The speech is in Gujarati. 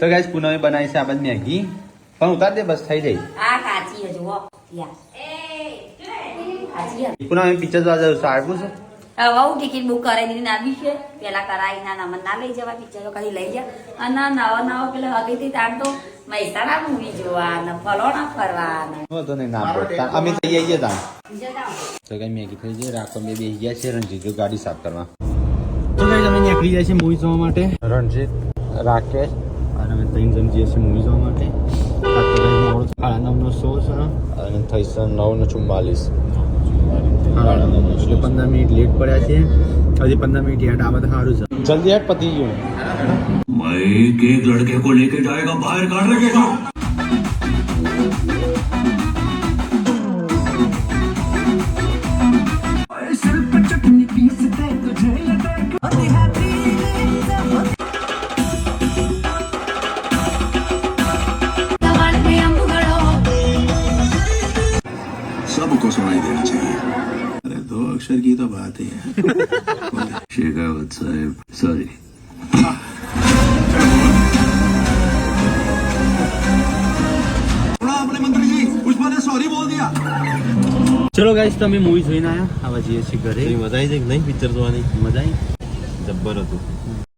તો ગાઈસ પૂનમે બનાવી છે આપણે મેગી પણ ઉતાર દે બસ થઈ જાય આ કાચી હજુ હો યા કાચી પૂનમે પિક્ચર જોવા જવું સારું છે હવે હું ટિકિટ બુક કરાવી દીધી આવી છે પેલા કરાવી ના મને ના લઈ જવા પિક્ચરો ખાલી લઈ જા અને નવા પેલા હગીથી તાર તો મહેસાણા મૂવી જોવાના ફલોણા ફરવાના તો નહીં ના પડતા અમે થઈ આવીએ તા તો કઈ મેગી થઈ જાય રાખો બે બેસી ગયા છે રણજીત ગાડી સાફ કરવા તો કઈ અમે નીકળી જાય છે મૂવી જોવા માટે રણજીત રાકેશ અને અમે ત્રણ જણ જઈએ છીએ મૂવી જોવા માટે 9:30નો શો છે અને થઈ છે 9:44 એટલે 15 મિનિટ લેટ પડ્યા છે હજી 15 મિનિટ યાદ આવે તો સારું છે જલ્દી યાર પતી ગયું मैं एक एक लड़के को लेके जाएगा बाहर काट रखेगा सबको सुनाई देना चाहिए अरे 2 अक्षर की तो बात ही है शेखावत साहब सॉरी अपने मंत्री जी पुष्पा ने सॉरी बोल दिया ચલો ગાઈસ તમે મૂવી જોઈને આયા આવા જઈએ છીએ ઘરે મજા આવી છે કે નહીં પિક્ચર જોવાની મજા આવી જબ્બર હતું